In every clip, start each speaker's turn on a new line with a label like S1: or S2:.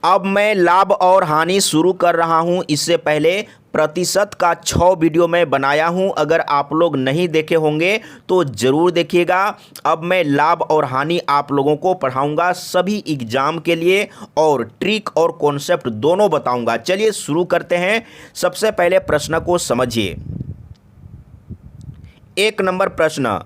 S1: अब मैं लाभ और हानि शुरू कर रहा हूं। इससे पहले प्रतिशत का 6 वीडियो मैं बनाया हूं, अगर आप लोग नहीं देखे होंगे तो ज़रूर देखिएगा। अब मैं लाभ और हानि आप लोगों को पढ़ाऊंगा सभी एग्जाम के लिए, और ट्रिक और कॉन्सेप्ट दोनों बताऊंगा। चलिए शुरू करते हैं। सबसे पहले प्रश्न को समझिए। 1 नंबर प्रश्न,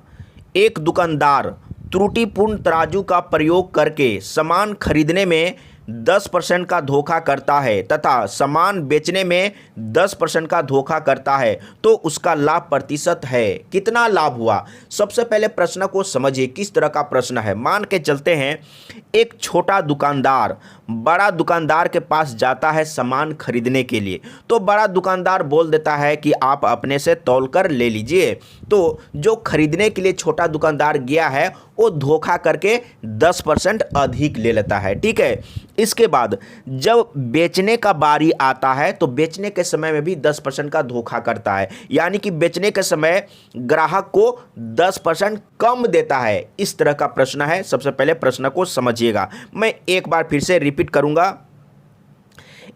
S1: एक दुकानदार त्रुटिपूर्ण तराजू का प्रयोग करके सामान खरीदने में 10% का धोखा करता है तथा सामान बेचने में 10% का धोखा करता है, तो उसका लाभ प्रतिशत है कितना लाभ हुआ। सबसे पहले प्रश्न को समझिए किस तरह का प्रश्न है। मान के चलते हैं एक छोटा दुकानदार बड़ा दुकानदार के पास जाता है सामान खरीदने के लिए, तो बड़ा दुकानदार बोल देता है कि आप अपने से तौल कर ले लीजिए। तो जो खरीदने के लिए छोटा दुकानदार गया है वो धोखा करके 10% अधिक ले लेता है, ठीक है। इसके बाद जब बेचने का बारी आता है तो बेचने के समय में भी 10% का धोखा करता है, यानी कि बेचने के समय ग्राहक को 10% कम देता है। इस तरह का प्रश्न है। सबसे पहले प्रश्न को समझिएगा। मैं एक बार फिर से रिपीट करूंगा।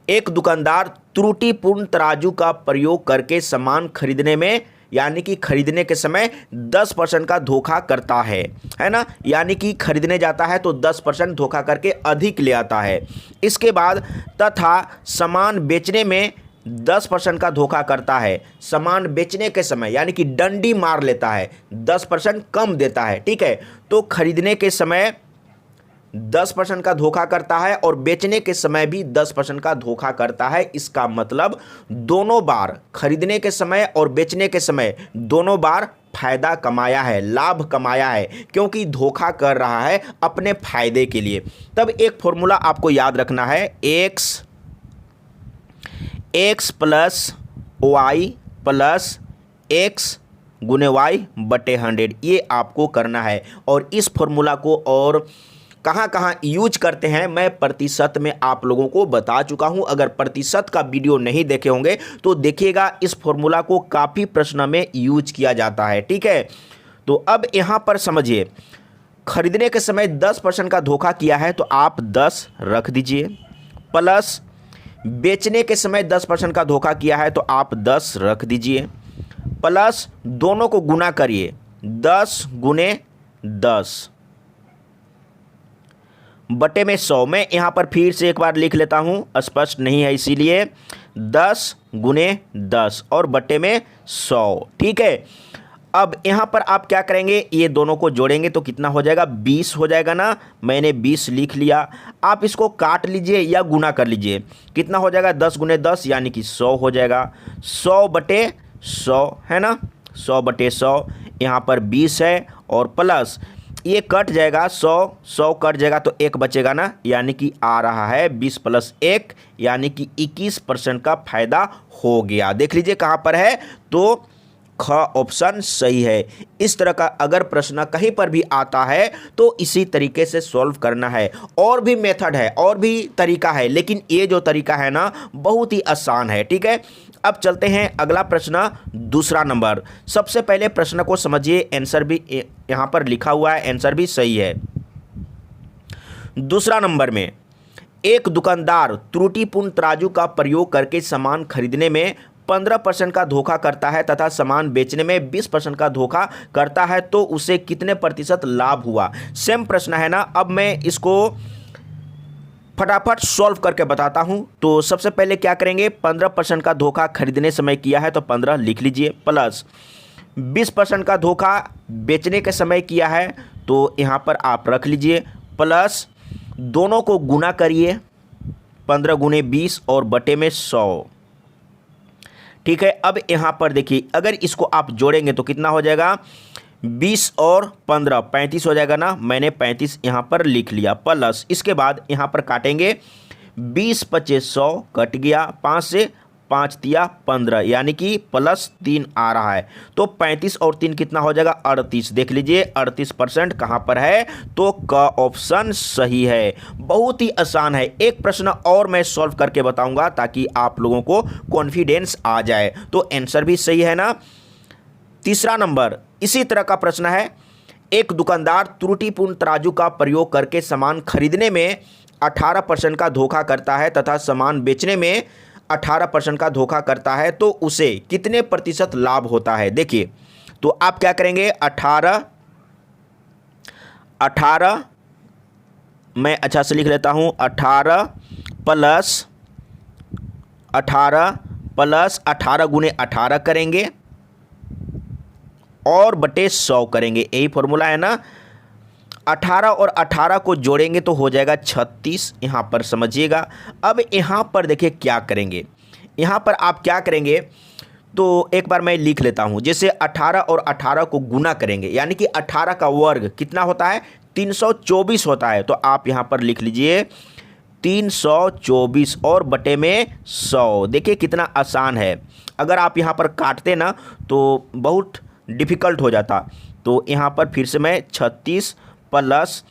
S1: एक दुकानदार त्रुटिपूर्ण तराजू का प्रयोग करके सामान खरीदने में, यानी कि खरीदने के समय 10% का धोखा करता है ना, यानी कि खरीदने जाता है तो 10% धोखा करके अधिक ले आता है। इसके बाद तथा सामान बेचने में 10% का धोखा करता है। सामान बेचने के समय यानी कि डंडी मार लेता है, 10% कम देता है, ठीक है। तो खरीदने के समय 10% का धोखा करता है और बेचने के समय भी 10% का धोखा करता है। इसका मतलब दोनों बार, खरीदने के समय और बेचने के समय दोनों बार फायदा कमाया है, लाभ कमाया है, क्योंकि धोखा कर रहा है अपने फायदे के लिए। तब एक फॉर्मूला आपको याद रखना है, x plus y plus x गुने वाई बटे 100, ये आपको करना है। और इस फॉर्मूला को और कहाँ कहाँ यूज करते हैं मैं प्रतिशत में आप लोगों को बता चुका हूं। अगर प्रतिशत का वीडियो नहीं देखे होंगे तो देखिएगा, इस फॉर्मूला को काफ़ी प्रश्न में यूज किया जाता है, ठीक है। तो अब यहाँ पर समझिए, खरीदने के समय 10% का धोखा किया है तो आप 10 रख दीजिए, प्लस बेचने के समय 10% का धोखा किया है तो आप 10 रख दीजिए, प्लस दोनों को गुना करिए, 10 गुने 10 बटे में 100। मैं यहाँ पर फिर से एक बार लिख लेता हूँ, स्पष्ट नहीं है इसीलिए, 10 गुने 10 और बटे में 100, ठीक है। अब यहाँ पर आप क्या करेंगे, ये दोनों को जोड़ेंगे तो कितना हो जाएगा, 20 हो जाएगा ना। मैंने 20 लिख लिया। आप इसको काट लीजिए या गुना कर लीजिए, कितना हो जाएगा, 10 गुने 10 यानी कि 100 हो जाएगा। 100 बटे 100 है ना, 100 बटे 100, यहाँ पर 20 है और प्लस ये कट जाएगा, 100 कट जाएगा तो 1 बचेगा ना, यानी कि आ रहा है 20 प्लस 1 यानी कि 21% का फायदा हो गया। देख लीजिए कहाँ पर है, तो ख ऑप्शन सही है। इस तरह का अगर प्रश्न कहीं पर भी आता है तो इसी तरीके से सॉल्व करना है। और भी मेथड है, और भी तरीका है, लेकिन ये जो तरीका है ना बहुत ही आसान है, ठीक है। अब चलते हैं अगला प्रश्न, दूसरा नंबर। सबसे पहले प्रश्न को समझिए, आंसर भी यहाँ पर लिखा हुआ है, आंसर भी सही है। दूसरा नंबर में, एक दुकानदार त्रुटिपूर्ण तराजू का प्रयोग करके सामान खरीदने में 15% का धोखा करता है तथा सामान बेचने में 20% का धोखा करता है, तो उसे कितने प्रतिशत लाभ हुआ। सेम प्रश्न है ना। अब मैं इसको फटाफट सॉल्व करके बताता हूं। तो सबसे पहले क्या करेंगे, 15% का धोखा खरीदने समय किया है तो 15 लिख लीजिए, प्लस 20% का धोखा बेचने के समय किया है तो यहां पर आप रख लीजिए, प्लस दोनों को गुना करिए, 15 गुने 20 और बटे में 100, ठीक है। अब यहां पर देखिए, अगर इसको आप जोड़ेंगे तो कितना हो जाएगा, 20 और 15 35 हो जाएगा ना। मैंने 35 यहाँ पर लिख लिया, प्लस इसके बाद यहाँ पर काटेंगे, 20 25 100 कट गया, 5 से 5 तिया 15 यानी कि प्लस 3 आ रहा है, तो 35 और 3 कितना हो जाएगा, 38। देख लीजिए 38% कहाँ पर है, तो का ऑप्शन सही है। बहुत ही आसान है। एक प्रश्न और मैं सॉल्व करके बताऊंगा ताकि आप लोगों को कॉन्फिडेंस आ जाए। तो आंसर भी सही है ना। तीसरा नंबर, इसी तरह का प्रश्न है। एक दुकानदार त्रुटिपूर्ण तराजू का प्रयोग करके सामान खरीदने में 18% का धोखा करता है तथा सामान बेचने में 18% का धोखा करता है तो उसे कितने प्रतिशत लाभ होता है। देखिए, तो आप क्या करेंगे, 18 मैं अच्छा से लिख लेता हूँ, 18 प्लस 18 गुने 18 करेंगे और बटे 100 करेंगे। यही फॉर्मूला है ना। 18 और 18 को जोड़ेंगे तो हो जाएगा 36। यहाँ पर समझिएगा। अब यहाँ पर देखिए क्या करेंगे, यहाँ पर आप क्या करेंगे, तो एक बार मैं लिख लेता हूँ। जैसे 18 और 18 को गुना करेंगे, यानी कि 18 का वर्ग कितना होता है, 324 होता है। तो आप यहाँ पर लिख लीजिए 324 और बटे में 100। देखिए कितना आसान है। अगर आप यहाँ पर काटते ना तो बहुत डिफ़िकल्ट हो जाता। तो यहाँ पर फिर से मैं 36 प्लस,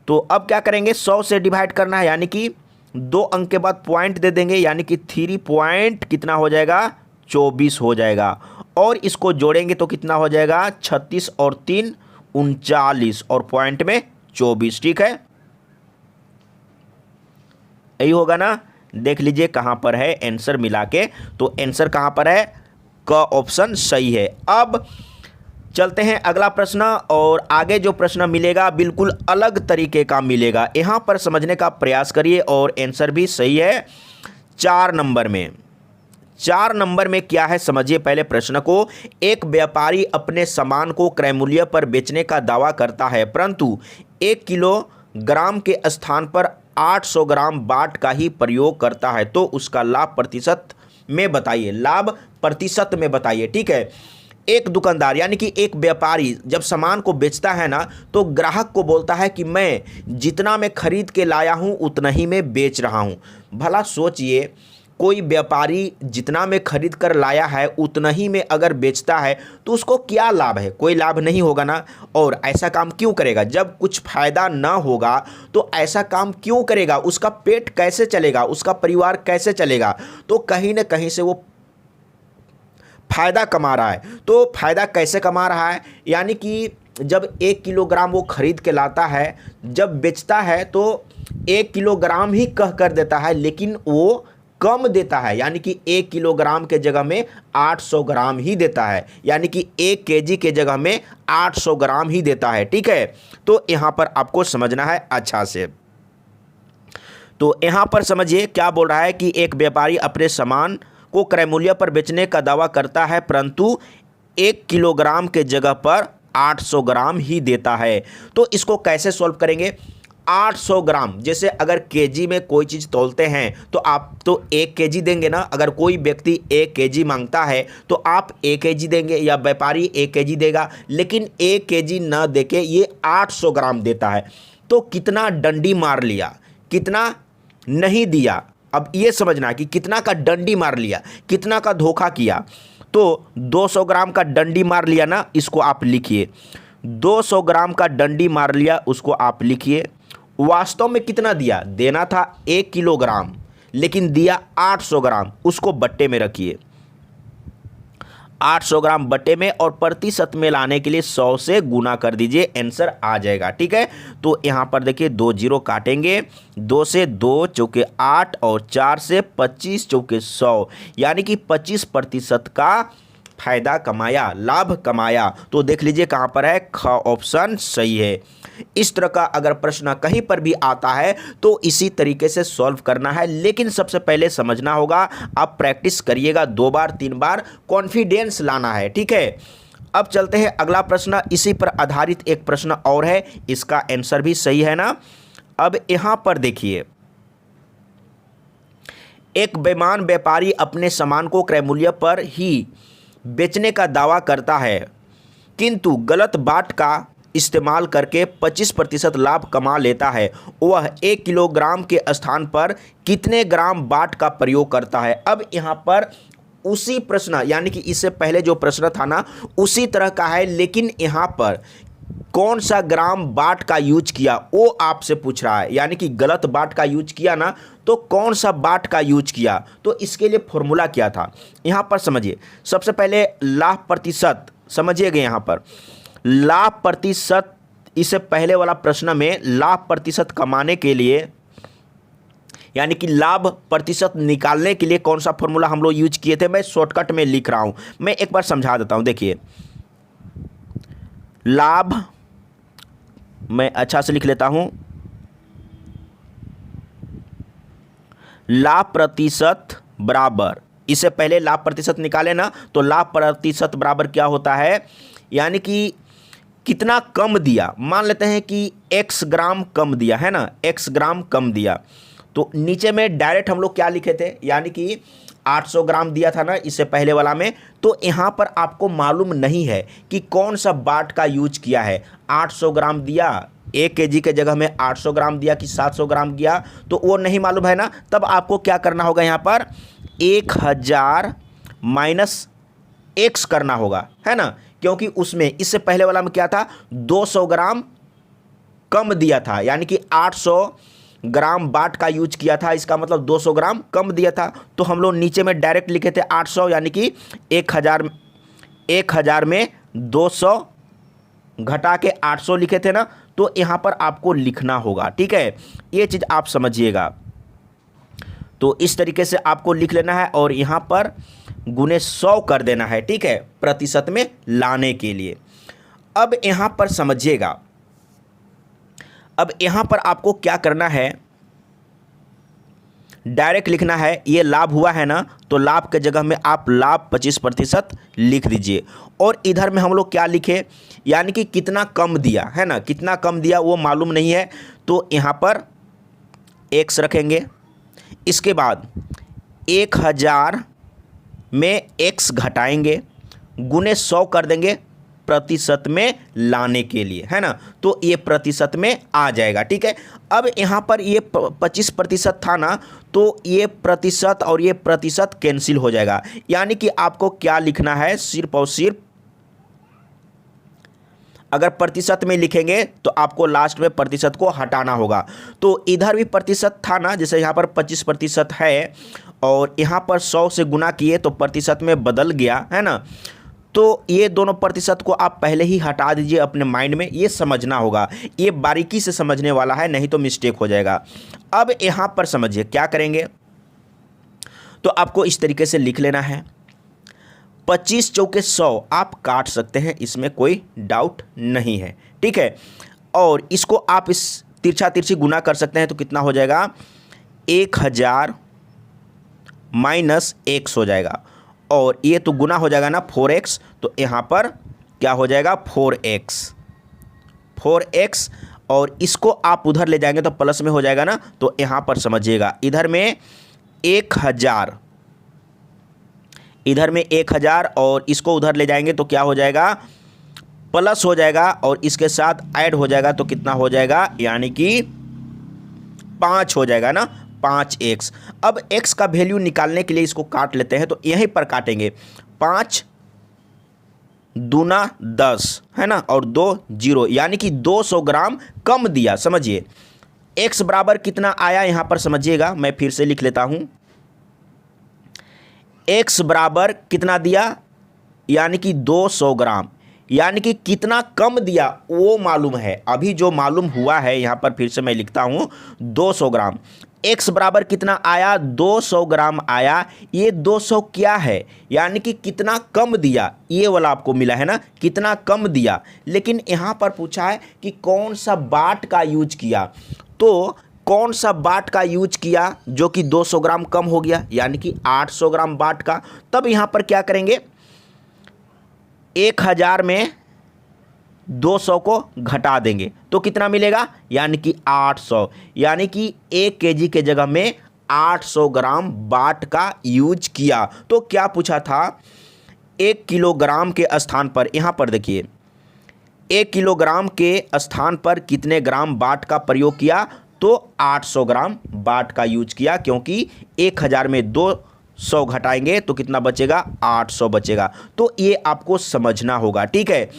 S1: तो अब क्या करेंगे, 100 से डिवाइड करना है, यानी कि 2 अंक के बाद पॉइंट दे देंगे, यानी कि 3 पॉइंट कितना हो जाएगा, 24 हो जाएगा। और इसको जोड़ेंगे तो कितना हो जाएगा, 36 और 3 39 और पॉइंट में 24। ठीक है, यही होगा ना। देख लीजिए कहाँ पर है आंसर मिला के, तो आंसर कहाँ पर है, क ऑप्शन सही है। अब चलते हैं अगला प्रश्न, और आगे जो प्रश्न मिलेगा बिल्कुल अलग तरीके का मिलेगा। यहाँ पर समझने का प्रयास करिए और आंसर भी सही है। 4 नंबर में, 4 नंबर में क्या है समझिए पहले प्रश्न को। एक व्यापारी अपने सामान को क्रय मूल्य पर बेचने का दावा करता है, परंतु 1 किलोग्राम के स्थान पर 800 ग्राम बाट का ही प्रयोग करता है, तो उसका लाभ प्रतिशत में बताइए। लाभ प्रतिशत में बताइए। ठीक है, एक दुकानदार यानी कि एक व्यापारी जब सामान को बेचता है ना, तो ग्राहक को बोलता है कि मैं जितना मैं खरीद के लाया हूं उतना ही मैं बेच रहा हूं। भला सोचिए, कोई व्यापारी जितना में खरीद कर लाया है उतना ही में अगर बेचता है तो उसको क्या लाभ है, कोई लाभ नहीं होगा ना। और ऐसा काम क्यों करेगा, जब कुछ फायदा ना होगा तो ऐसा काम क्यों करेगा, उसका पेट कैसे चलेगा, उसका परिवार कैसे चलेगा। तो कहीं ना कहीं से वो फायदा कमा रहा है। तो फायदा कैसे कमा रहा है, यानी कि जब 1 किलोग्राम वो खरीद के लाता है, जब बेचता है तो 1 किलोग्राम ही कह कर देता है, लेकिन वो कम देता है, यानी कि 1 किलोग्राम के जगह में 800 ग्राम ही देता है, यानी कि 1 केजी के जगह में 800 ग्राम ही देता है। ठीक है, तो यहाँ पर आपको समझना है अच्छा से। तो यहाँ पर समझिए क्या बोल रहा है कि एक व्यापारी अपने सामान को क्रय मूल्य पर बेचने का दावा करता है, परंतु 1 किलोग्राम के जगह पर 800 ग्राम ही देता है। तो इसको कैसे सॉल्व करेंगे। 800 ग्राम, जैसे अगर केजी में कोई चीज़ तौलते हैं तो आप तो 1 केजी देंगे ना। अगर कोई व्यक्ति 1 केजी मांगता है तो आप 1 केजी देंगे या व्यापारी 1 केजी देगा, लेकिन 1 केजी ना देके ये 800 ग्राम देता है। तो कितना डंडी मार लिया, कितना नहीं दिया। अब ये समझना कि कितना का डंडी मार लिया, कितना का धोखा किया। तो 200 ग्राम का डंडी मार लिया ना, इसको आप लिखिए। 200 ग्राम का डंडी मार लिया, उसको आप लिखिए। वास्तव में कितना दिया, देना था 1 किलोग्राम, लेकिन दिया 800 ग्राम, उसको बट्टे में रखिए। 800 ग्राम बट्टे में और प्रतिशत में लाने के लिए 100 से गुना कर दीजिए, आंसर आ जाएगा। ठीक है, तो यहाँ पर देखिए 2 जीरो काटेंगे, 2 से 2 चौके 8 और 4 से 25 चौके 100, यानी कि 25% का फायदा कमाया, लाभ कमाया। तो देख लीजिए कहाँ पर है, ख ऑप्शन सही है। इस तरह का अगर प्रश्न कहीं पर भी आता है तो इसी तरीके से सॉल्व करना है, लेकिन सबसे पहले समझना होगा। आप प्रैक्टिस करिएगा 2 बार 3 बार, कॉन्फिडेंस लाना है। ठीक है, अब चलते हैं अगला प्रश्न। इसी पर आधारित एक प्रश्न और है, इसका आंसर भी सही है ना। अब यहां पर देखिए, एक बेईमान व्यापारी अपने सामान को क्रय मूल्य पर ही बेचने का दावा करता है, किंतु गलत बाट का इस्तेमाल करके 25% लाभ कमा लेता है। वह 1 किलोग्राम के स्थान पर कितने ग्राम बाट का प्रयोग करता है। अब यहाँ पर उसी प्रश्न, यानी कि इससे पहले जो प्रश्न था ना उसी तरह का है, लेकिन यहाँ पर कौन सा ग्राम बाट का यूज किया वो आपसे पूछ रहा है। यानी कि गलत बाट का यूज किया ना, तो कौन सा बाट का यूज किया, तो इसके लिए फॉर्मूला क्या था यहाँ पर समझिए। सबसे पहले लाभ प्रतिशत समझिएगा। यहाँ पर लाभ प्रतिशत, इससे पहले वाला प्रश्न में लाभ प्रतिशत कमाने के लिए यानी कि लाभ प्रतिशत निकालने के लिए कौन सा फॉर्मूला हम लोग यूज किए थे, मैं शॉर्टकट में लिख रहा हूं, मैं एक बार समझा देता हूं। देखिए लाभ, मैं अच्छा से लिख लेता हूं, लाभ प्रतिशत बराबर, इससे पहले लाभ प्रतिशत निकाले ना, तो लाभ प्रतिशत बराबर क्या होता है, यानी कि कितना कम दिया। मान लेते हैं कि x ग्राम कम दिया है ना, x ग्राम कम दिया, तो नीचे में डायरेक्ट हम लोग क्या लिखे थे, यानी कि 800 ग्राम दिया था ना इससे पहले वाला में, तो यहाँ पर आपको मालूम नहीं है कि कौन सा बाट का यूज किया है। 800 ग्राम दिया, 1 केजी के जगह में 800 ग्राम दिया कि 700 ग्राम दिया, तो वो नहीं मालूम है ना। तब आपको क्या करना होगा, यहाँ पर 1000 माइनस x करना होगा, है ना, क्योंकि उसमें इससे पहले वाला में क्या था, 200 ग्राम कम दिया था, यानी कि 800 ग्राम बाट का यूज किया था, इसका मतलब 200 ग्राम कम दिया था। तो हम लोग नीचे में डायरेक्ट लिखे थे 800, यानी कि 1000 में 200 घटा के 800 लिखे थे ना, तो यहाँ पर आपको लिखना होगा, ठीक है, ये चीज़ आप समझिएगा। तो इस तरीके से आपको लिख लेना है और यहाँ पर गुने 100 कर देना है, ठीक है, प्रतिशत में लाने के लिए। अब यहाँ पर समझिएगा, अब यहाँ पर आपको क्या करना है, डायरेक्ट लिखना है, ये लाभ हुआ है ना, तो लाभ के जगह में आप लाभ 25% लिख दीजिए। और इधर में हम लोग क्या लिखे, यानी कि कितना कम दिया है ना, कितना कम दिया वो मालूम नहीं है, तो यहाँ पर x रखेंगे। इसके बाद 1000 में x घटाएंगे, गुने 100 कर देंगे प्रतिशत में लाने के लिए, है ना, तो ये प्रतिशत में आ जाएगा, ठीक है। अब यहाँ पर ये 25% था ना, तो ये प्रतिशत और ये प्रतिशत कैंसिल हो जाएगा, यानी कि आपको क्या लिखना है, सिर्फ और सिर्फ, अगर प्रतिशत में लिखेंगे तो आपको लास्ट में प्रतिशत को हटाना होगा। तो इधर भी प्रतिशत था ना, जैसे यहाँ पर 25% है और यहाँ पर 100 से गुना किए तो प्रतिशत में बदल गया, है ना, तो ये दोनों प्रतिशत को आप पहले ही हटा दीजिए अपने माइंड में, ये समझना होगा, ये बारीकी से समझने वाला है, नहीं तो मिस्टेक हो जाएगा। अब यहाँ पर समझिए क्या करेंगे, तो आपको इस तरीके से लिख लेना है, 25 चौके 100 आप काट सकते हैं, इसमें कोई डाउट नहीं है, ठीक है। और इसको आप इस तिरछा तिरछी गुना कर सकते हैं, तो कितना हो जाएगा, 1000 माइनस x हो जाएगा, और ये तो गुना हो जाएगा ना 4x, तो यहाँ पर क्या हो जाएगा 4x, और इसको आप उधर ले जाएंगे तो प्लस में हो जाएगा ना, तो यहाँ पर समझिएगा, इधर में 1000 और इसको उधर ले जाएंगे तो क्या हो जाएगा, प्लस हो जाएगा, और इसके साथ ऐड हो जाएगा तो कितना हो जाएगा, यानी कि 5 हो जाएगा ना, 5x। अब x का वैल्यू निकालने के लिए इसको काट लेते हैं, तो यहीं पर काटेंगे, 5 दूना 10, है ना, और 2 0, यानी कि 200 ग्राम कम दिया। समझिए x बराबर कितना आया, यहाँ पर समझिएगा, मैं फिर से लिख लेता हूँ, x बराबर कितना दिया, यानी कि 200 ग्राम, यानी कि कितना कम दिया वो मालूम है, अभी जो मालूम हुआ है यहाँ पर फिर से मैं लिखता हूँ 200 ग्राम। x बराबर कितना आया, 200 ग्राम आया, ये 200 क्या है, यानी कि कितना कम दिया, ये वाला आपको मिला है ना, कितना कम दिया। लेकिन यहाँ पर पूछा है कि कौन सा बाट का यूज किया, तो कौन सा बाट का यूज किया जो कि 200 ग्राम कम हो गया, यानी कि 800 ग्राम बाट का। तब यहाँ पर क्या करेंगे, 1000 में 200 को घटा देंगे तो कितना मिलेगा, यानी कि 800, यानी कि 1 केजी के जगह में 800 ग्राम बाट का यूज किया। तो क्या पूछा था, 1 किलोग्राम के स्थान पर, यहाँ पर देखिए 1 किलोग्राम के स्थान पर कितने ग्राम बाट का प्रयोग किया, तो 800 ग्राम बाट का यूज किया, क्योंकि 1000 में 200 घटाएंगे तो कितना बचेगा, 800 बचेगा। तो ये आपको समझना होगा, ठीक है।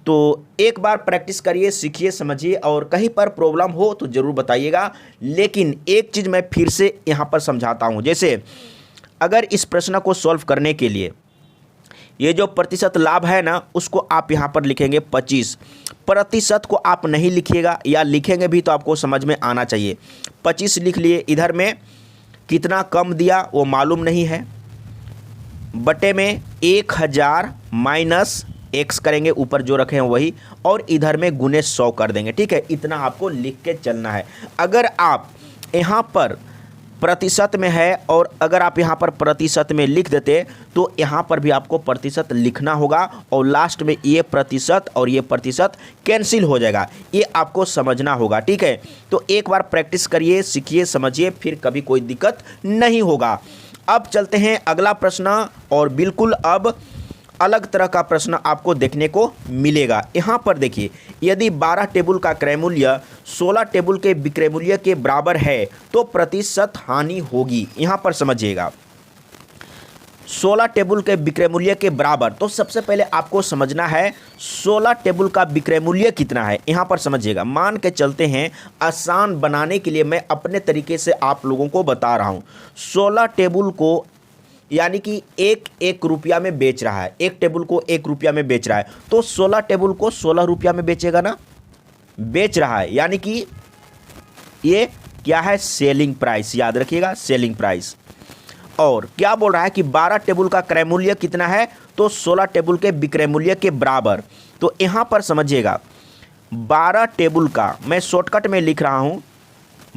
S1: तो एक बार प्रैक्टिस करिए, सीखिए, समझिए, और कहीं पर प्रॉब्लम हो तो ज़रूर बताइएगा। लेकिन एक चीज़ मैं फिर से यहाँ पर समझाता हूँ, जैसे अगर इस प्रश्न को सॉल्व करने के लिए ये जो प्रतिशत लाभ है ना, उसको आप यहाँ पर लिखेंगे 25, प्रतिशत को आप नहीं लिखिएगा, या लिखेंगे भी तो आपको समझ में आना चाहिए। 25 लिख लिए, इधर में कितना कम दिया वो मालूम नहीं है, बटे में 1000 माइनस एक्स करेंगे, ऊपर जो रखे हैं वही, और इधर में गुने 100 कर देंगे। ठीक है, इतना आपको लिख के चलना है। अगर आप यहाँ पर प्रतिशत में है और अगर आप यहाँ पर प्रतिशत में लिख देते तो यहाँ पर भी आपको प्रतिशत लिखना होगा और लास्ट में ये प्रतिशत और ये प्रतिशत कैंसिल हो जाएगा, ये आपको समझना होगा। ठीक है, तो एक बार प्रैक्टिस करिए, सीखिए, समझिए, फिर कभी कोई दिक्कत नहीं होगा। अब चलते हैं अगला प्रश्न, और बिल्कुल अब अलग तरह का प्रश्न आपको देखने को मिलेगा। यहाँ पर देखिए, यदि 12 टेबल का क्रय मूल्य 16 टेबल के विक्रय मूल्य के बराबर है तो प्रतिशत हानि होगी। यहाँ पर समझिएगा, 16 टेबल के विक्रय मूल्य के बराबर, तो सबसे पहले आपको समझना है 16 टेबल का विक्रय मूल्य कितना है। यहाँ पर समझिएगा, मान के चलते हैं, आसान बनाने के लिए मैं अपने तरीके से आप लोगों को बता रहा हूँ। 16 टेबल को यानी कि एक रुपया में बेच रहा है, एक टेबल को 1 रुपया में बेच रहा है, तो 16 टेबल को 16 रुपया में बेचेगा ना, बेच रहा है, यानी कि ये क्या है, सेलिंग प्राइस, याद रखिएगा सेलिंग प्राइस। और क्या बोल रहा है कि 12 टेबल का क्रय मूल्य कितना है, तो 16 टेबल के विक्रय मूल्य के बराबर। तो यहाँ पर समझिएगा, 12 टेबल का मैं शॉर्टकट में लिख रहा हूँ,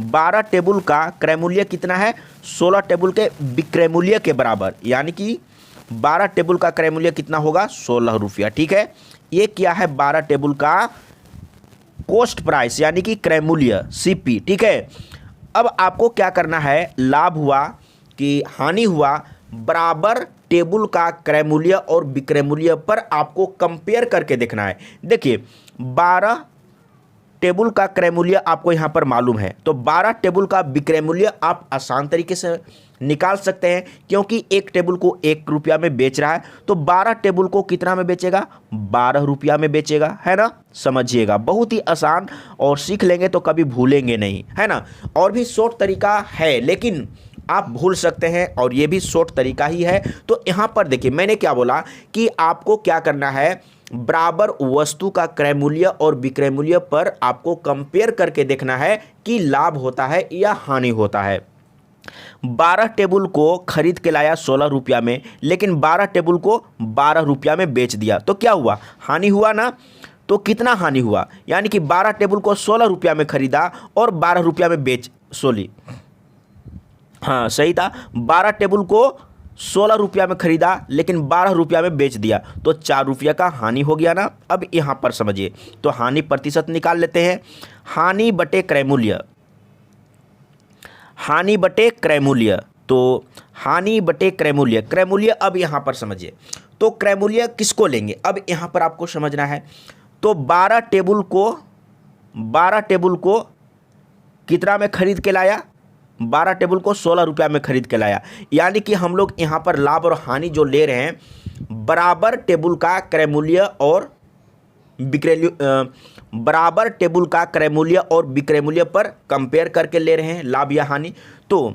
S1: 12 टेबल का क्रय मूल्य कितना है, 16 टेबल के विक्रय मूल्य के बराबर, यानी कि 12 टेबल का क्रय मूल्य कितना होगा, 16 रुपया। ठीक है, ये क्या है, 12 टेबल का कॉस्ट प्राइस यानी कि क्रय मूल्य सीपी। ठीक है, अब आपको क्या करना है, लाभ हुआ कि हानि हुआ, बराबर टेबल का क्रय मूल्य और विक्रय मूल्य पर आपको कंपेयर करके देखना है। देखिए, 12 टेबल का क्रय मूल्य आपको यहाँ पर मालूम है, तो 12 टेबल का विक्रय मूल्य आप आसान तरीके से निकाल सकते हैं, क्योंकि एक टेबल को 1 रुपया में बेच रहा है, तो 12 टेबल को कितना में बेचेगा, 12 रुपया में बेचेगा, है ना। समझिएगा, बहुत ही आसान, और सीख लेंगे तो कभी भूलेंगे नहीं, है ना। और भी शॉर्ट तरीका है, लेकिन आप भूल सकते हैं, और ये भी शॉर्ट तरीका ही है। तो यहाँ पर देखिए, मैंने क्या बोला कि आपको क्या करना है, बराबर वस्तु का क्रय मूल्य और विक्रय मूल्य पर आपको कंपेयर करके देखना है कि लाभ होता है या हानि होता है। 12 टेबल को खरीद के लाया 16 रुपया में, लेकिन 12 टेबल को 12 रुपया में बेच दिया, तो क्या हुआ, हानि हुआ ना। तो कितना हानि हुआ, यानी कि 12 टेबल को 16 रुपया में खरीदा और 12 रुपया में बेच, हाँ सही था, 12 टेबल को 16 रुपया में खरीदा लेकिन 12 रुपया में बेच दिया, तो 4 रुपया का हानि हो गया ना। अब यहाँ पर समझिए, तो हानि प्रतिशत निकाल लेते हैं, हानि बटे क्रय मूल्य, हानि बटे क्रय मूल्य, तो हानि बटे क्रय मूल्य, क्रय मूल्य। अब यहाँ पर समझिए, तो क्रय मूल्य किसको लेंगे, अब यहाँ पर आपको समझना है। तो 12 टेबल को कितना में खरीद के लाया, 12 टेबल को 16 रुपया में खरीद के लाया, यानी कि हम लोग यहाँ पर लाभ और हानि जो ले रहे हैं, बराबर टेबल का क्रय मूल्य और विक्रय, बराबर टेबल का क्रय मूल्य और विक्रय मूल्य पर कंपेयर करके ले रहे हैं लाभ या हानि। तो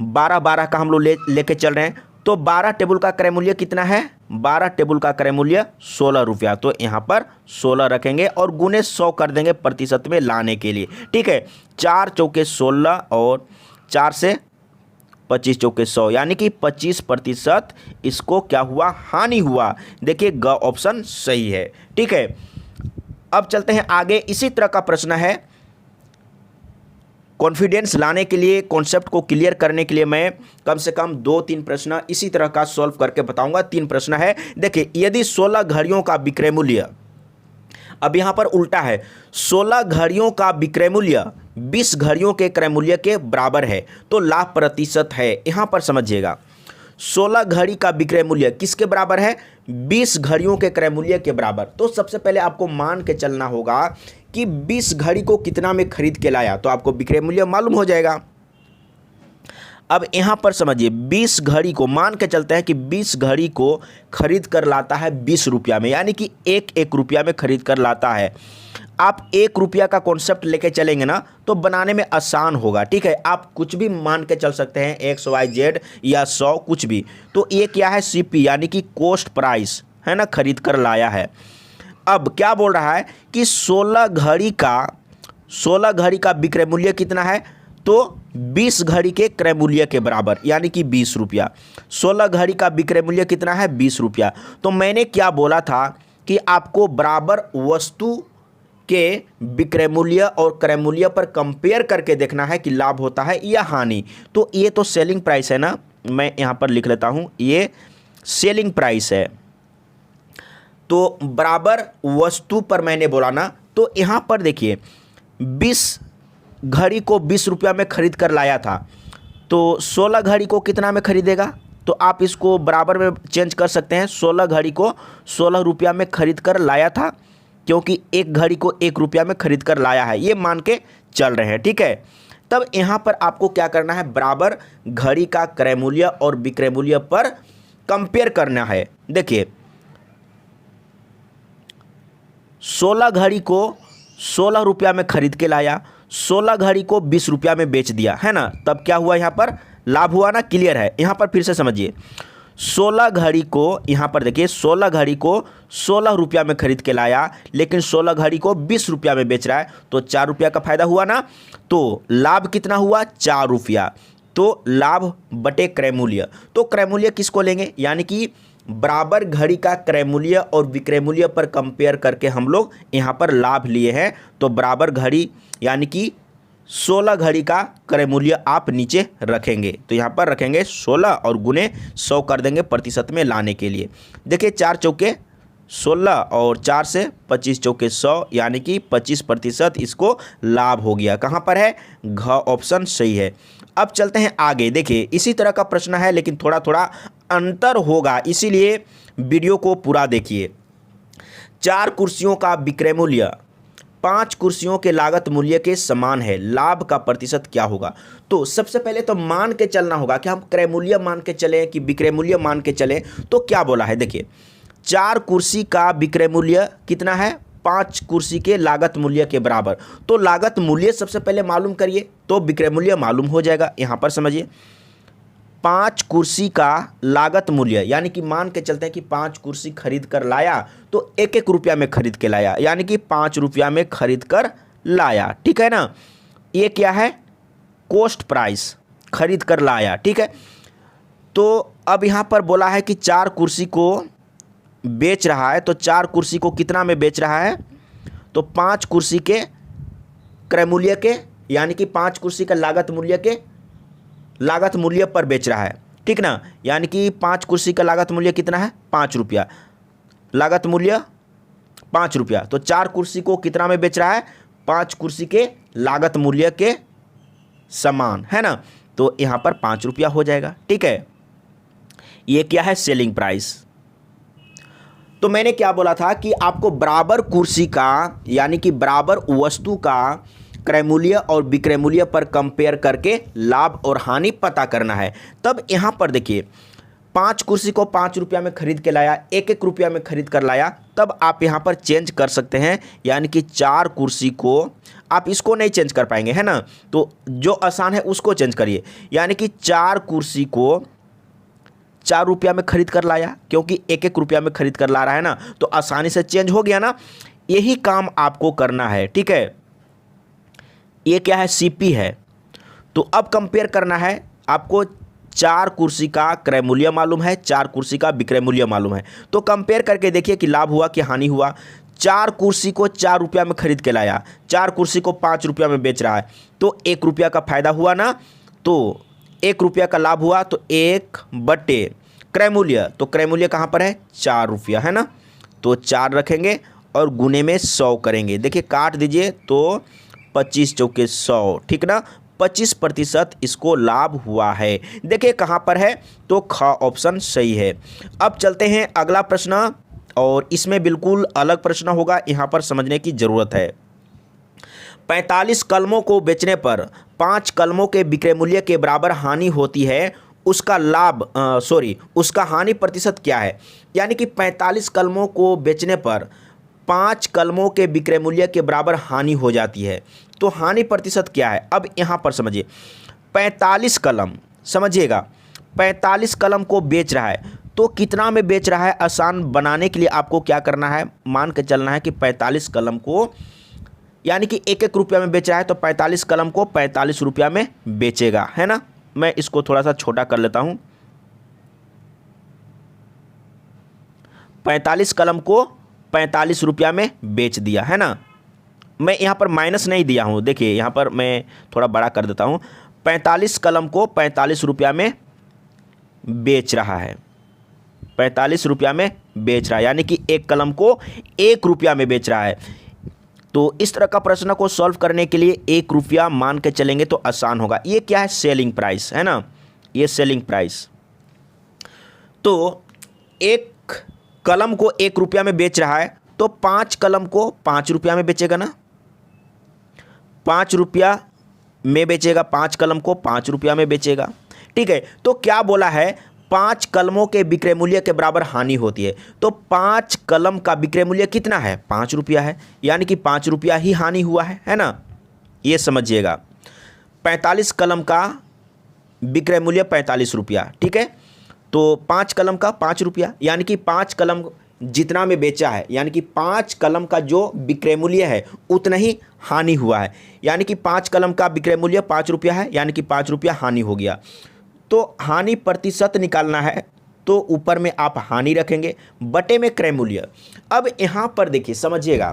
S1: 12 का हम लोग लेके चल रहे हैं, तो 12 टेबल का क्रय मूल्य कितना है, 12 टेबल का क्रय मूल्य 16 रुपया, तो यहाँ पर 16 रखेंगे और गुने 100 कर देंगे प्रतिशत में लाने के लिए। ठीक है, 4 चौके 16 और 4 से 25 चौके 100, यानी कि 25% इसको क्या हुआ, हानि हुआ। देखिए ग ऑप्शन सही है। ठीक है, अब चलते हैं आगे। इसी तरह का प्रश्न है, कॉन्फिडेंस लाने के लिए, कॉन्सेप्ट को क्लियर करने के लिए मैं कम से कम 2-3 प्रश्न इसी तरह का सॉल्व करके बताऊंगा। 3 प्रश्न है। देखिए, यदि 16 घड़ियों का विक्रय मूल्य, अब यहाँ पर उल्टा है, 16 घड़ियों का विक्रय मूल्य 20 घड़ियों के क्रय मूल्य के बराबर है, तो लाभ प्रतिशत है। यहाँ पर समझिएगा, 16 घड़ी का विक्रय मूल्य किसके बराबर है, 20 घड़ियों के क्रय मूल्य के बराबर। तो सबसे पहले आपको मान के चलना होगा कि 20 घड़ी को कितना में खरीद के लाया, तो आपको विक्रय मूल्य मालूम हो जाएगा। अब यहाँ पर समझिए, 20 घड़ी को मान के चलते हैं कि 20 घड़ी को खरीद कर लाता है 20 रुपया में, यानी कि 1 रुपया में खरीद कर लाता है। आप 1 रुपया का कॉन्सेप्ट लेके चलेंगे ना, तो बनाने में आसान होगा। ठीक है, आप कुछ भी मान के चल सकते हैं, XYZ या 100 कुछ भी। तो ये क्या है, CP यानी कि कॉस्ट प्राइस, है ना, खरीद कर लाया है। अब क्या बोल रहा है कि 16 घड़ी का विक्रय मूल्य कितना है, तो 20 घड़ी के क्रय मूल्य के बराबर, यानी कि 20 रुपया। 16 घड़ी का विक्रय मूल्य कितना है? 20 रुपया। तो मैंने क्या बोला था कि आपको बराबर वस्तु के विक्रय मूल्य और क्रय मूल्य पर कंपेयर करके देखना है कि लाभ होता है या हानि। तो ये तो सेलिंग प्राइस है ना, मैं यहाँ पर लिख लेता हूँ, ये सेलिंग प्राइस है। तो बराबर वस्तु पर मैंने बोला ना, तो यहाँ पर देखिए 20 घड़ी को 20 रुपया में खरीद कर लाया था, तो 16 घड़ी को कितना में खरीदेगा? तो आप इसको बराबर में चेंज कर सकते हैं। 16 घड़ी को 16 रुपया में खरीद कर लाया था, क्योंकि एक घड़ी को 1 रुपया में खरीद कर लाया है, ये मान के चल रहे हैं, ठीक है। तब यहाँ पर आपको क्या करना है? बराबर घड़ी का क्रय मूल्य और विक्रय मूल्य पर कंपेयर करना है। देखिए 16 घड़ी को 16 रुपया में खरीद के लाया, 16 घड़ी को 20 रुपया में बेच दिया, है ना, तब क्या हुआ? यहाँ पर लाभ हुआ ना, क्लियर है। यहाँ पर फिर से समझिए, 16 घड़ी को, यहाँ पर देखिए 16 घड़ी को 16 रुपया में खरीद के लाया, लेकिन 16 घड़ी को 20 रुपया में बेच रहा है, तो 4 रुपया का फायदा हुआ ना। तो लाभ कितना हुआ? 4 रुपया। तो लाभ बटे क्रय मूल्य, तो क्रय मूल्य किसको लेंगे? यानी कि बराबर घड़ी का क्रय मूल्य और विक्रय मूल्य पर कंपेयर करके हम लोग यहाँ पर लाभ लिए हैं। तो बराबर घड़ी यानी कि 16 घड़ी का क्रय मूल्य आप नीचे रखेंगे, तो यहाँ पर रखेंगे 16 और गुने 100 कर देंगे प्रतिशत में लाने के लिए। देखिए 4 चौके 16 और 4 से 25 चौके 100, यानी कि 25% इसको लाभ हो गया। कहाँ पर है? घ ऑप्शन सही है। अब चलते हैं आगे। देखिए इसी तरह का प्रश्न है, लेकिन थोड़ा थोड़ा अंतर होगा, इसीलिए वीडियो को पूरा देखिए। 4 कुर्सियों का विक्रय मूल्य 5 कुर्सियों के लागत मूल्य के समान है, लाभ का प्रतिशत क्या होगा? तो सबसे पहले तो मान के चलना होगा कि हम क्रय मूल्य मान के चलें कि विक्रय मूल्य मान के चलें। तो क्या बोला है? देखिए 4 कुर्सी का विक्रय मूल्य कितना है? 5 कुर्सी के लागत मूल्य के बराबर। तो लागत मूल्य सबसे पहले मालूम करिए, तो विक्रय मूल्य मालूम हो जाएगा। यहाँ पर समझिए 5 कुर्सी का लागत मूल्य, यानी कि मान के चलते हैं कि 5 कुर्सी खरीद कर लाया, तो 1-1 रुपया में खरीद के लाया, यानी कि 5 रुपया में खरीद कर लाया, ठीक है ना। ये क्या है? कॉस्ट प्राइस, खरीद कर लाया, ठीक है। तो अब यहाँ पर बोला है कि 4 कुर्सी को बेच रहा है, तो 4 कुर्सी को कितना में बेच रहा है? तो 5 कुर्सी के क्रय मूल्य के, यानी कि 5 कुर्सी का लागत मूल्य पर बेच रहा है, ठीक ना। यानी कि 5 कुर्सी का लागत मूल्य कितना है? 5 रुपया, लागत मूल्य 5 रुपया। तो 4 कुर्सी को कितना में बेच रहा है? 5 कुर्सी के लागत मूल्य के समान, है ना। तो यहाँ पर 5 रुपया हो जाएगा, ठीक है। ये क्या है? Selling price. तो मैंने क्या बोला था कि आपको बराबर कुर्सी का, यानी कि बराबर वस्तु का क्रय मूल्य और विक्रय मूल्य पर कंपेयर करके लाभ और हानि पता करना है। तब यहाँ पर देखिए 5 कुर्सी को 5 रुपया में खरीद के लाया, 1-1 रुपया में खरीद कर लाया, तब आप यहाँ पर चेंज कर सकते हैं। यानी कि 4 कुर्सी को आप इसको नहीं चेंज कर पाएंगे, है ना, तो जो आसान है उसको चेंज करिए। यानी कि 4 कुर्सी को 4 रुपया में खरीद कर लाया, क्योंकि 1-1 रुपया में खरीद कर ला रहा है ना, तो आसानी से चेंज हो गया ना। यही काम आपको करना है, ठीक है। ये क्या है? सीपी है। तो अब कंपेयर करना है आपको। 4 कुर्सी का क्रय मूल्य मालूम है, 4 कुर्सी का विक्रय मूल्य मालूम है, तो कंपेयर करके देखिए कि लाभ हुआ कि हानि हुआ। 4 कुर्सी को 4 रुपया में खरीद के लाया, 4 कुर्सी को 5 रुपया में बेच रहा है, तो 1 रुपया का फायदा हुआ ना। तो 1 रुपया का लाभ हुआ, तो 1 बटे क्रय मूल्य, तो क्रय मूल्य कहाँ पर है? 4 रुपया, है ना। तो 4 रखेंगे और गुने में 100 करेंगे। देखिए काट दीजिए, तो 25 चौके 100, ठीक ना। 25% इसको लाभ हुआ है। देखिए कहाँ पर है? तो ख ऑप्शन सही है। अब चलते हैं अगला प्रश्न, और इसमें बिल्कुल अलग प्रश्न होगा, यहाँ पर समझने की ज़रूरत है। 45 कलमों को बेचने पर 5 कलमों के विक्रय मूल्य के बराबर हानि होती है, उसका हानि प्रतिशत क्या है? यानी कि 45 कलमों को बेचने पर 5 कलमों के विक्रय मूल्य के बराबर हानि हो जाती है, तो हानि प्रतिशत क्या है? अब यहाँ पर समझिए 45 कलम, समझिएगा 45 कलम को बेच रहा है, तो कितना में बेच रहा है? आसान बनाने के लिए आपको क्या करना है? मान के चलना है कि 45 कलम को यानी कि 1-1 रुपया में बेच रहा है तो 45 कलम को 45 रुपया में बेचेगा, है ना। मैं इसको थोड़ा सा छोटा कर लेता हूँ। 45 कलम को 45 रुपया में बेच दिया, है ना। मैं यहाँ पर माइनस नहीं दिया हूँ, देखिए यहाँ पर मैं थोड़ा बड़ा कर देता हूँ। 45 कलम को 45 रुपया में बेच रहा है, 45 रुपया में बेच रहा है, यानी कि 1 कलम को 1 रुपया में बेच रहा है। तो इस तरह का प्रश्न को सॉल्व करने के लिए 1 रुपया मान के चलेंगे तो आसान होगा। ये क्या है? सेलिंग प्राइस, है ना, ये सेलिंग प्राइस। तो 1 कलम को 1 रुपया में बेच रहा है तो 5 कलम को 5 रुपया में बेचेगा ना, 5 रुपया में बेचेगा, 5 कलम को 5 रुपया में बेचेगा, ठीक है। तो क्या बोला है? 5 कलमों के विक्रय मूल्य के बराबर हानि होती है। तो 5 कलम का विक्रय मूल्य कितना है? 5 रुपया है, यानी कि 5 रुपया ही हानि हुआ है ना, ये समझिएगा। 45 कलम का विक्रय मूल्य 45 रुपया, ठीक है। तो 5 कलम का 5 रुपया, यानी कि 5 कलम जितना में बेचा है, यानी कि 5 कलम का जो विक्रय मूल्य है उतना ही हानि हुआ है, यानी कि 5 कलम का विक्रय मूल्य 5 रुपया है, यानी कि 5 रुपया हानि हो गया। तो हानि प्रतिशत निकालना है तो ऊपर में आप हानि रखेंगे, बटे में क्रय मूल्य। अब यहाँ पर देखिए समझिएगा,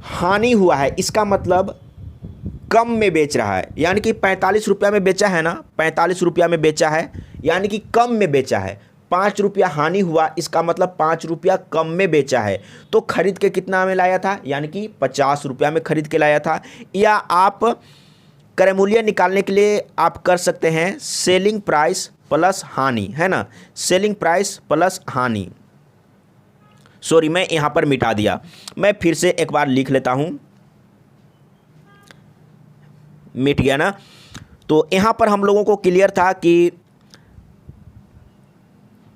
S1: हानि हुआ है इसका मतलब कम में बेच रहा है, यानी कि 45 रुपया में बेचा है ना, 45 रुपया में बेचा है, यानी कि कम में बेचा है। 5 रुपया हानि हुआ, इसका मतलब 5 रुपया कम में बेचा है। तो खरीद के कितना में लाया था? यानी कि 50 रुपया में खरीद के लाया था। या आप क्रय मूल्य निकालने के लिए आप कर सकते हैं सेलिंग प्राइस प्लस हानि, है ना, सेलिंग प्राइस प्लस हानि। सॉरी, मैं यहाँ पर मिटा दिया, मैं फिर से एक बार लिख लेता हूँ, मिट गया ना। तो यहाँ पर हम लोगों को क्लियर था कि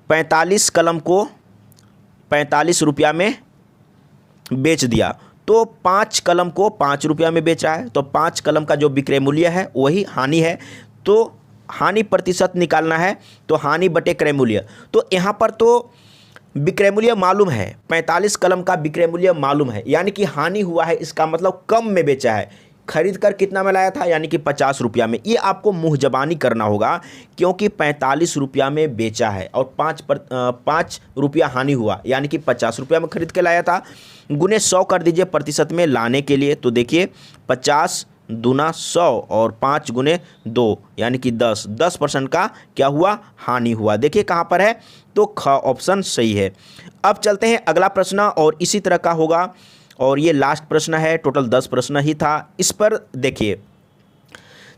S1: 45 कलम को 45 रुपया में बेच दिया, तो 5 कलम को 5 रुपया में बेचा है। तो 5 कलम का जो विक्रय मूल्य है वही हानि है। तो हानि प्रतिशत निकालना है तो हानि बटे क्रय मूल्य। तो यहाँ पर तो विक्रय मूल्य मालूम है, 45 कलम का विक्रय मूल्य मालूम है, यानी कि हानि हुआ है, इसका मतलब कम में बेचा है। खरीद कर कितना में लाया था? यानी कि 50 रुपया में। ये आपको मुँह जबानी करना होगा, क्योंकि 45 रुपया में बेचा है और 5 रुपया हानि हुआ, यानी कि 50 रुपया में खरीद के लाया था। गुने 100 कर दीजिए प्रतिशत में लाने के लिए। तो देखिए 50 दूना 100 और 5 गुने 2 यानी कि 10% का क्या हुआ? हानि हुआ। देखिए कहाँ पर है, तो ख ऑप्शन सही है। अब चलते हैं अगला प्रश्न, और इसी तरह का होगा, और ये लास्ट प्रश्न है, टोटल 10 प्रश्न ही था। इस पर देखिए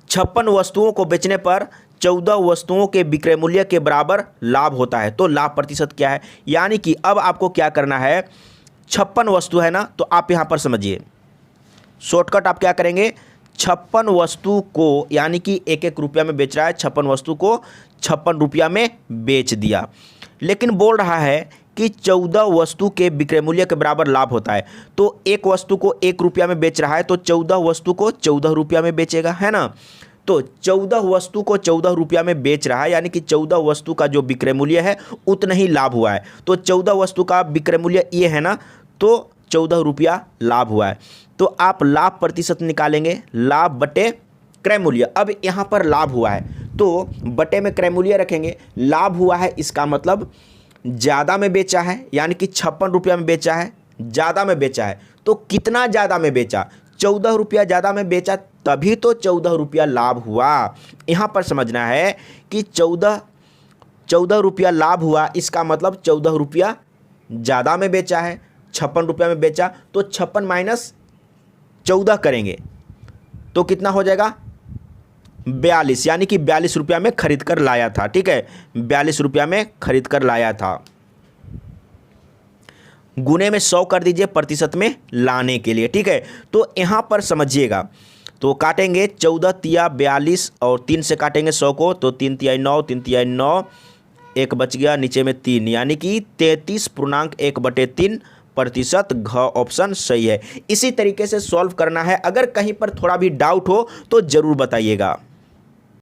S1: 56 वस्तुओं को बेचने पर 14 वस्तुओं के विक्रय मूल्य के बराबर लाभ होता है। तो लाभ प्रतिशत क्या है? यानी कि अब आपको क्या करना है, 56 वस्तु है ना, तो आप यहाँ पर समझिए, शॉर्टकट आप क्या करेंगे, 56 वस्तु को, यानी कि 1-1 रुपया में बेच रहा है, 56 वस्तु को 56 रुपया में बेच दिया। लेकिन बोल रहा है कि 14 वस्तु के विक्रय मूल्य के बराबर लाभ होता है। तो एक वस्तु को 1 रुपया में बेच रहा है तो 14 वस्तु को 14 रुपया में बेचेगा, है ना। तो 14 वस्तु को 14 रुपया में बेच रहा है, यानी कि 14 वस्तु का जो विक्रय मूल्य है उतना ही लाभ हुआ है। तो 14 वस्तु का विक्रय मूल्य ये है ना, तो 14 रुपया लाभ हुआ है। तो आप लाभ प्रतिशत निकालेंगे, लाभ बटे क्रय मूल्य। अब यहाँ पर लाभ हुआ है तो बटे में क्रय मूल्य रखेंगे। लाभ हुआ है इसका मतलब ज़्यादा में बेचा है, यानी कि 56 रुपया में बेचा है, ज़्यादा में बेचा है। तो कितना ज़्यादा में बेचा? 14 रुपया ज़्यादा में बेचा, तभी तो 14 रुपया लाभ हुआ। यहाँ पर समझना है कि 14 रुपया लाभ हुआ, इसका मतलब 14 रुपया ज़्यादा में बेचा है, 56 रुपया में बेचा, तो 56 माइनस 14 करेंगे तो कितना हो जाएगा? 42, यानी कि 42 रुपया में खरीद कर लाया था, ठीक है, 42 रुपया में खरीद कर लाया था। गुने में 100 कर दीजिए प्रतिशत में लाने के लिए, ठीक है। तो यहाँ पर समझिएगा, तो काटेंगे 14 तिया 42 और 3 से काटेंगे 100 को, तो 3 तिया 9, 3 तिया 9, 1 बच गया, नीचे में 3, यानी कि 33.1/3 प्रतिशत। घ ऑप्शन सही है। इसी तरीके से सॉल्व करना है। अगर कहीं पर थोड़ा भी डाउट हो तो ज़रूर बताइएगा।